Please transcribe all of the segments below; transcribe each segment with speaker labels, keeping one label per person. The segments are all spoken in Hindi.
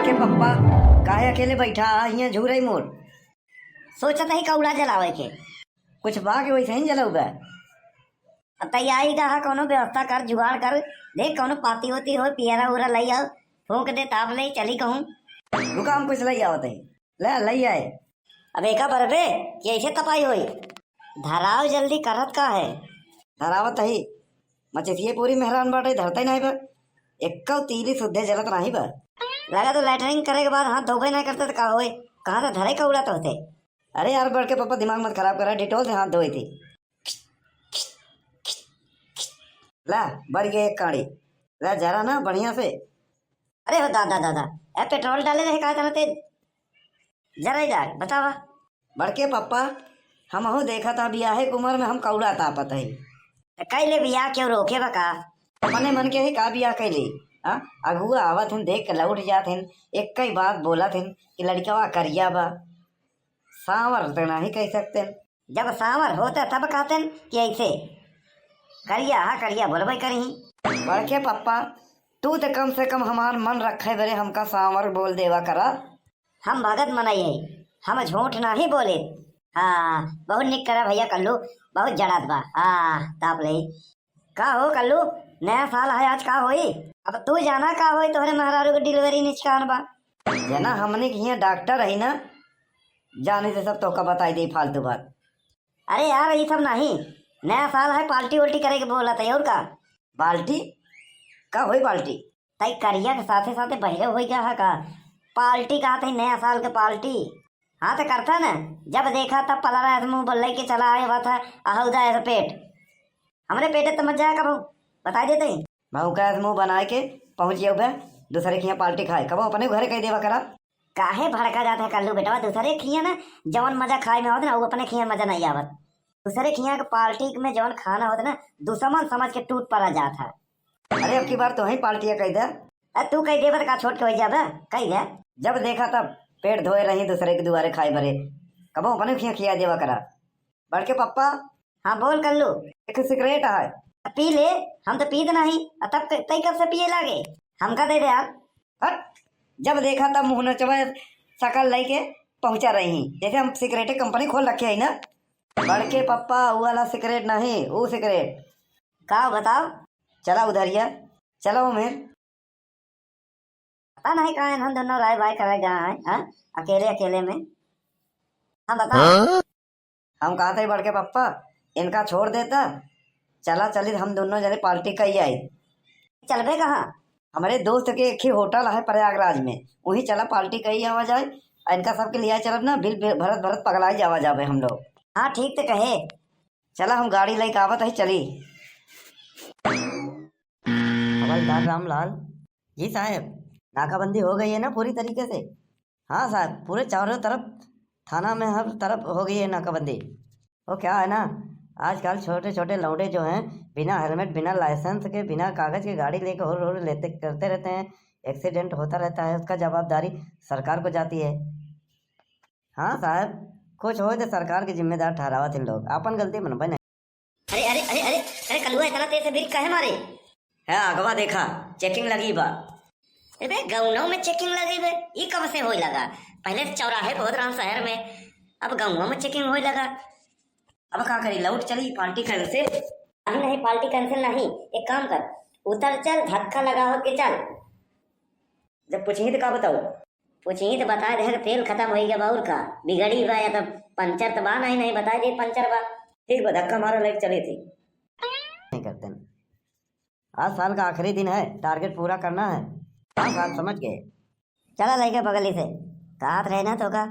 Speaker 1: बड़के पप्पा काहे अकेले बैठा यहाँ झूरे मोर
Speaker 2: सोचत ही कौड़ा जलावे के
Speaker 1: कुछ बा के वैसे ही जलऊ बा।
Speaker 2: तैयारी का हा कोनो व्यवस्था कर जुगाड़ कर देख कोनो पाती होती हो पियरा उरा लई आओ फूंक दे ताप ले चली कहूँ
Speaker 1: रुका हम कुछ लई आवत है ले लई आए।
Speaker 2: अब एका बरबे कि ऐसे तपाई होई धराव जल्दी करत का है
Speaker 1: धरावत है मचेसिए पूरी मेहरान बाटे धरते नहीं बा एक तीली शुद्धे जलत नहीं बा।
Speaker 2: लगा तो लैटरिंग करे के बाद हाथ धोबे नहीं करते तो का होए कहाँ से धरे कौड़ा तो होते।
Speaker 1: अरे यार बड़के पापा दिमाग मत खराब करा डिटोल से हाथ धोई थी। ला बढ़ गई एक काड़ी ला जरा ना बढ़िया से।
Speaker 2: अरे हो दादा दादा ए पेट्रोल डाले रहे कहा था तेज जरा ही डाल बतावा।
Speaker 1: बड़के पापा हम हो देखा था बियाहे की उम्र में हम कौड़ा तापत है
Speaker 2: कैले बिया क्यों रोके बका
Speaker 1: अपने मन के ही का बिया कैली। हाँ अगुआ आवत हन देख के लौट जात हन एक कई बात बोलत हन कि लड़कवा करिया बा सांवर तो नहीं कह सकते।
Speaker 2: जब सांवर होता तब कहते कि ऐसे करिया हाँ करिया बोलबे करी।
Speaker 1: बड़के पप्पा तू तो कम से कम हमार मन रखे बरे हमका सांवर बोल देवा करा।
Speaker 2: हम भगत मनाई है हम झूठ नहीं बोले। हाँ बहुत निक करा भैया कल्लू बहुत जड़त बा। हाँ ताप ले का हो कल्लू नया साल है आज का होई अब तू जाना का होई तोहरे मेहरारू के डिलीवरी निचकान बा।
Speaker 1: जना हमने के यहाँ डॉक्टर है ना जाने से सब तो का बताई दे फालतू बात।
Speaker 2: अरे यार ये सब नहीं नया साल है पार्टी उल्टी करे के बोला था और का
Speaker 1: बाल्टी का होई बाल्टी
Speaker 2: तई करिया के साथे साथे पहले हो गया है का पार्टी कहा था नया साल के पार्टी। हाँ तो करता ना जब देखा तब पला रहा मुंह बोल के चला आया हुआ था आहूदा ऐसा पेट हमरे पेटे तो मत जाएगा भाऊ बता देते
Speaker 1: भाऊ का मुंह बना के पहुंच जाओ बे दूसरे के यहाँ पार्टी खाए कब अपने घरे कह देवा करा।
Speaker 2: काहे भड़का जाता है कल्लू बेटा दूसरे खिया ना जवन मजा खाए में होता ना वो अपने खिया मजा नहीं आवत दूसरे खिया के पार्टी में जवन खाना होता ना दुश्मन समझ के टूट पड़ा जाता है।
Speaker 1: अरे अब की बार तो वही पार्टियाँ कह दे
Speaker 2: तू कही दे का छोड़ के वही जाबे कही दे
Speaker 1: जब देखा तब पेट धोए रही दूसरे के दुआरे खाए भरे कबो अपने खिया खिया देवा करा। बड़के पप्पा
Speaker 2: हाँ बोल कल्लू
Speaker 1: एक सिगरेट है
Speaker 2: पी ले हम तो पीत नहीं तब तई कब से पिए लागे हमका दे दे यार।
Speaker 1: हट जब देखा तब मुँह नचवा शकल लाई के पहुंचा रही जैसे हम सिगरेट कंपनी खोल रखे है ना। बड़के पप्पा वो वाला सिगरेट नहीं वो सिगरेट
Speaker 2: का बताओ
Speaker 1: चला उधरिया चलो उमेर
Speaker 2: पता नहीं कहा हम दोनों राय बाय करे गए हैं हाँ? अकेले अकेले में हाँ बताओ।
Speaker 1: हम कहा थे बड़के पप्पा इनका छोड़ देता चला चली हम दोनों जने पार्टी का ही आई।
Speaker 2: चलबे कहाँ
Speaker 1: हमारे दोस्त के एक ही होटल है प्रयागराज में वही चला पार्टी का ही आवा जाए इनका सबके लिए चलब ना बिल भरत भरत पगलाई जावा जावे हम लोग।
Speaker 2: हाँ ठीक तो कहे
Speaker 1: चला हम गाड़ी लेके आवत है चली। हवलदार रामलाल जी साहब नाकाबंदी हो गई है ना पूरी तरीके से। हाँ साहब पूरे चारों तरफ थाना में हर तरफ हो गई है नाकाबंदी। वो क्या है ना आजकल छोटे छोटे लौंडे जो हैं बिना हेलमेट बिना लाइसेंस के बिना कागज के गाड़ी लेके होर लेते करते रहते हैं एक्सीडेंट होता रहता है उसका जवाबदारी सरकार को जाती है। हाँ साहब कुछ हो तो सरकार की जिम्मेदार ठहरावा थे लोग अपन गलती मनबे नहीं।
Speaker 2: अरे अरे अरे अरे अरे कल्लू इतना तेज से ब्रेक काहे मारे
Speaker 1: है अगवा देखा चेकिंग लगी बा।
Speaker 2: अरे गाँव में चेकिंग लगी बे ये कब से होई लगा पहले चौराहे बहुत रहा शहर में अब गाँव में चेकिंग होई लगा।
Speaker 1: अब क्या करी लौट चली पार्टी कैंसिल
Speaker 2: नहीं पार्टी कैंसिल नहीं एक काम कर उतर चल धक्का लगा हो के चल।
Speaker 1: जब पूछेंगे तो क्या बताओ
Speaker 2: पूछेंगे तो बता दे तेल खत्म हो गया बाउर का बिगड़ी बा या तो पंचर तो बा नहीं बता दे पंचर बा
Speaker 1: ठीक बा धक्का मारा लेके चली थी नहीं करते न। आज साल का आखिरी दिन है टारगेट पूरा करना है। हाँ बात समझ गए
Speaker 2: चला लेके बगली से कहा रहे ना तो का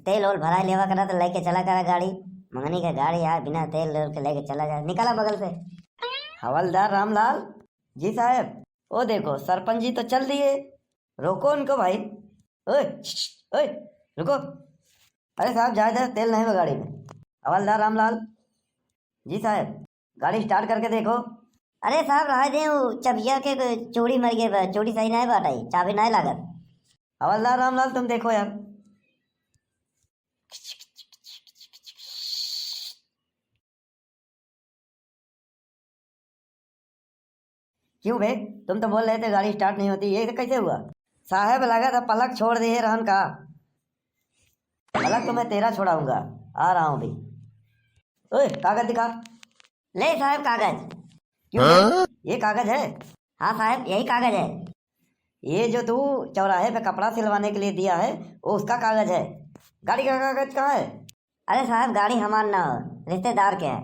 Speaker 2: तेल ओल भरा लेवा करा तो लेके चला करा गाड़ी मंगनी का गाड़ी यार बिना तेल के लेके चला जाए निकला बगल से।
Speaker 1: हवलदार रामलाल जी साहब ओ देखो सरपंच जी तो चल दिए रोको उनको भाई। ओए ओए रुको अरे साहब जाए तेल नहीं है गाड़ी में। हवलदार रामलाल जी साहब गाड़ी स्टार्ट करके देखो।
Speaker 2: अरे साहब रह दे चबिया के चूड़ी मर गए चूड़ी सही नहीं बाटाई चाबी नहीं लागत।
Speaker 1: हवलदार रामलाल तुम देखो यार क्यों भाई तुम तो बोल रहे थे गाड़ी स्टार्ट नहीं होती ये कैसे हुआ। साहब लगा था पलक छोड़ दिए रहन का। पलक तो मैं तेरा छोड़ाऊंगा, आ रहा हूँ अभी। ओए कागज दिखा।
Speaker 2: ले साहब कागज।
Speaker 1: क्यों बे? ये कागज है?
Speaker 2: हाँ साहब यही कागज है।
Speaker 1: ये जो तू चौराहे पे कपड़ा सिलवाने के लिए दिया है वो उसका कागज है। गाड़ी का कागज कहाँ है?
Speaker 2: अरे साहब गाड़ी हमार ना हो, रिश्तेदार के है।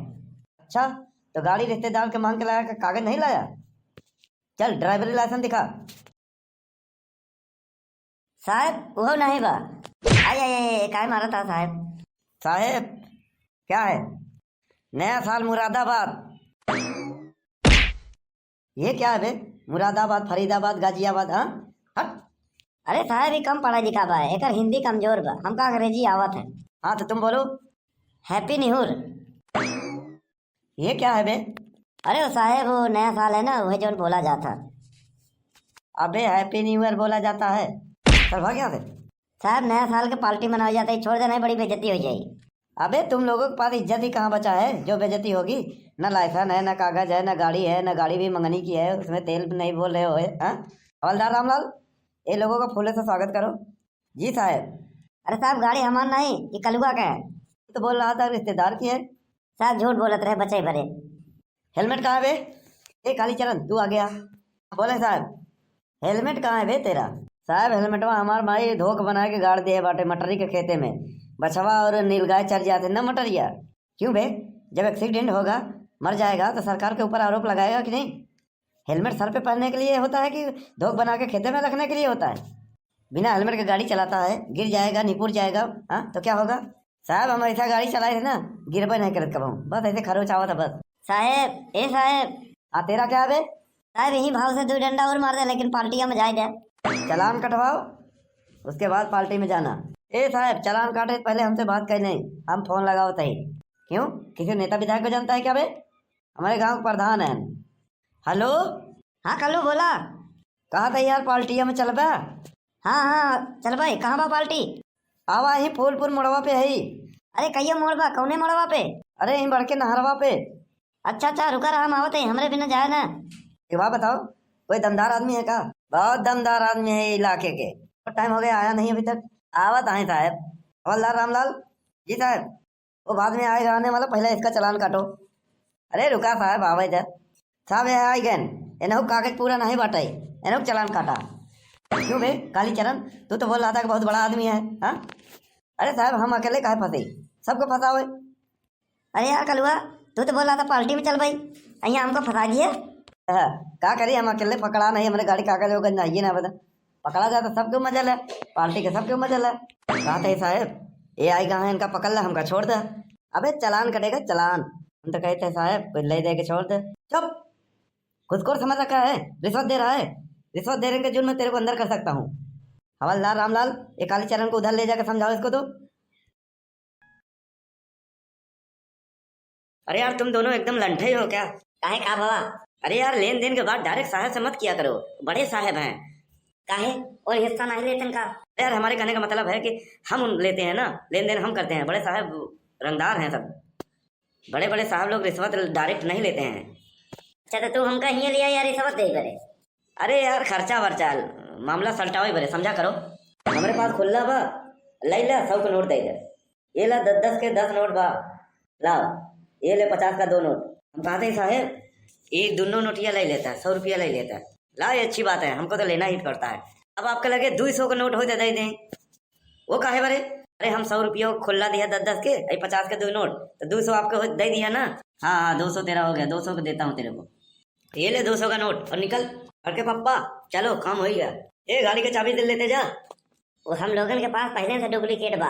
Speaker 1: अच्छा, तो गाड़ी रिश्तेदार के मांग के लाया, कागज नहीं लाया? चल ड्राइवरी लाइसेंस दिखा।
Speaker 2: साहब वो नहीं बा। आई आई आई काय मारा था साहब।
Speaker 1: साहेब क्या है? नया साल मुरादाबाद। ये क्या है बे? मुरादाबाद, फरीदाबाद, गाजियाबाद? हाँ हट।
Speaker 2: अरे साहब ये कम पढ़ा लिखा बा, एकर हिंदी कमजोर बा, हमका अंग्रेजी आवत है।
Speaker 1: हाँ तो तुम बोलो।
Speaker 2: Happy new year.
Speaker 1: ये क्या है बे?
Speaker 2: अरे वो साहब वो नया साल है ना, वही जो बोला जाता।
Speaker 1: अबे हैप्पी न्यू ईयर बोला जाता है? चल भाग यहाँ से।
Speaker 2: साहब नया साल के पार्टी मनाई जाता है, छोड़ देना बड़ी बेइज्जती हो जाएगी।
Speaker 1: अबे तुम लोगों के पास इज्जत ही कहाँ बचा है जो बेइज्जती होगी? न लाइसेंस है, न कागज है, न गाड़ी है, न गाड़ी भी मंगनी की है, उसमें तेल नहीं बोल रहे हो? हाँ हवलदार रामलाल, ये लोगों का फूले से स्वागत करो। जी साहब।
Speaker 2: अरे साहब गाड़ी हमार नहीं, ये कलुआ का है।
Speaker 1: तो बोल रहा था रिश्तेदार की है।
Speaker 2: साहब झूठ बोलत रहे बचे भरे।
Speaker 1: हेलमेट कहाँ है बे? ए कालीचरण तू आ गया। बोले साहब हेलमेट कहाँ है बे तेरा? साहब हेलमेटवा हमार माई धोख बना के गाड़ दिए बाटे मटरी के खेते में। बछवा और नीलगाय चढ़ जाते न मटरिया। क्यों बे? जब एक्सीडेंट होगा, मर जाएगा, तो सरकार के ऊपर आरोप लगाएगा कि नहीं? हेलमेट सर पे पहनने के लिए होता है कि धोख बना के खेते में रखने के लिए होता है? बिना हेलमेट के गाड़ी चलाता है, गिर जाएगा, निपुर जाएगा, हाँ तो क्या होगा? साहब हम ऐसा गाड़ी चलाए थे ना, गिरबे नहीं करत कबहू, बस ऐसे खरोच आवा था बस।
Speaker 2: साहब ए साहब।
Speaker 1: हाँ तेरा क्या है बे?
Speaker 2: साहब यही भाव से 2 डंडा और मार दे, लेकिन पार्टियां में जाए दे।
Speaker 1: चालान कटवाओ, उसके बाद पार्टी में जाना। ए साहब चालान काटे से पहले हमसे बात कर नहीं, हम फोन लगाओ तही। क्यों, किसी नेता विधायक को जानता है क्या बे? हमारे गांव के प्रधान है। हेलो।
Speaker 2: हाँ कल्लू बोला।
Speaker 1: कहा था यार पार्टिया में चल बा?
Speaker 2: हाँ हाँ चल भाई, कहाँ बा पार्टी?
Speaker 1: आवा ही फूलपुर मोड़वा पे है।
Speaker 2: अरे कहियो मोड़ बा, कौने मोड़वा पे?
Speaker 1: अरे यहीं बढ़ के नहरवा पे।
Speaker 2: अच्छा अच्छा रुका रहा, हम आवत है, हमरे बिना जाए ना।
Speaker 1: एक बात बताओ, कोई दमदार आदमी है का? बहुत दमदार आदमी है ये इलाके के। बहुत टाइम हो गया आया नहीं अभी तक। आवत आए साहब। हवलदार रामलाल जी साहब, वो बाद में आएगा आने वाला, पहले इसका चालान काटो। अरे रुका साहब आवे इधर। साहब ये आई गन, एनहु कागज पूरा नहीं बाटे, एनहु चालान काटा। क्यों बे कालीचरण, तू तो बोल रहा था कि बहुत बड़ा आदमी है। हाँ अरे साहब हम अकेले काहे फंसे, सबको फंसाओ।
Speaker 2: अरे यार कलुआ, तू तो बोल रहा था पार्टी में चल भाई, अहिया हमको फंसा दिए।
Speaker 1: क्या करिए, हम अकेले पकड़ा नहीं, हमारे गाड़ी कागज वगज नहीं ना बता। पकड़ा जाता सबके मजा है, पार्टी के सबके मजा है। कहा था साहब ये आई कहाँ है, इनका पकड़ ला, हमका छोड़ दे। अबे चालान कटेगा चालान, हम तो कहते हैं साहब कोई ले दे के छोड़ दे। चुप, खुद को समझ रखा है, रिश्वत दे रहा है। रिश्वत देने के जुर्म में तेरे को अंदर कर सकता हूँ। हवलदार रामलाल, ये कालीचरण को उधर ले जाकर समझाओ इसको तो। अरे यार तुम दोनों एकदम लंठे हो क्या?
Speaker 2: काहे का बाबा?
Speaker 1: अरे यार लेन देन के बाद डायरेक्ट साहब से मत किया करो, बड़े साहब हैं।
Speaker 2: काहे और हिस्सा नहीं लेते का?
Speaker 1: यार हमारे कहने का मतलब है कि हम लेते हैं ना, लेन देन हम करते हैं, बड़े साहब रंगदार हैं सब। बड़े बड़े साहब लोग रिश्वत डायरेक्ट नहीं लेते हैं।
Speaker 2: अच्छा तो तू हमका हिया लिया यार रिश्वत दे करे?
Speaker 1: अरे यार खर्चा वर्चा मामला सलटावे बड़े, समझा करो। हमारे पास खुल्ला बा, ले ला 100 का नोट दे दे। ये ला 10-10 के 10 नोट बा, लाओ। ये ले 50 का 2 नोट। हम कहते हैं साहब ये दोनों नोटिया ले लेता है, 100 रुपया ले लेता है। ला ये अच्छी बात है, हमको तो लेना ही पड़ता है। अब आपके लगे 200 का नोट हो दे दें, वो काहे बरे? अरे हम 100 रुपया खुल्ला दिया 10-10 के, 50 के 2 नोट, तो 200 आपको दे दिया ना। हाँ हाँ 200 तेरा हो गया, 200 का देता हूँ तेरे को। ये ले 200 का नोट और निकल। अरे पप्पा चलो काम हो गया। ये गाड़ी की चाबी दे लेते जा।
Speaker 2: वो हम लोगन के पास पहले से डुप्लीकेट बा।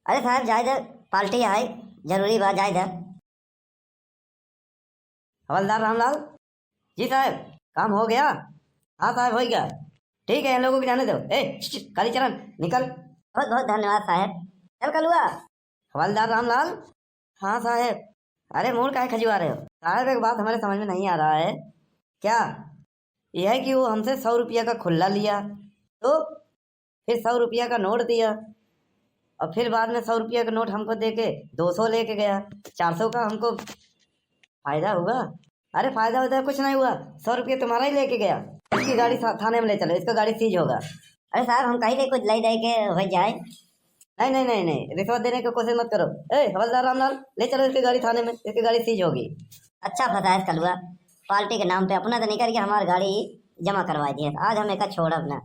Speaker 2: अरे साहब जाए दे, पार्टी आई जरूरी बा, जाए दे।
Speaker 1: हवलदार रामलाल जी साहब, काम हो गया? हाँ साहब हो गया। ठीक है इन लोगों को जाने दो। कालीचरण निकल।
Speaker 2: बहुत बहुत धन्यवाद साहब। चल कलुआ।
Speaker 1: हवलदार रामलाल। हाँ साहब। अरे मूड काहे खजुआ रहे हो साहब? एक बात हमारे समझ में नहीं आ रहा है। क्या? यह है कि वो हमसे 100 रुपया का खुल्ला लिया, तो फिर 100 रुपया का नोट दिया, और फिर बाद में 100 रुपया का नोट हमको दे के 200 लेके गया। 400 का हमको फायदा हुआ। अरे फायदा वायदा कुछ नहीं हुआ, 100 रुपये तुम्हारा ही लेके गया। इसकी गाड़ी थाने में ले चलो, इसका गाड़ी सीज होगा।
Speaker 2: अरे साहब हम कहीं कुछ ले दे के हो जाए।
Speaker 1: नहीं नहीं नहीं नहीं, रिश्वत देने की कोशिश मत करो। ए हवलदार रामलाल, ले चलो इसकी गाड़ी थाने में, इसकी गाड़ी सीज होगी।
Speaker 2: अच्छा फसायस कलुआ, पार्टी के नाम पे अपना तो नहीं करके हमारी गाड़ी जमा करवा दिया। आज हम एक छोड़ अपना।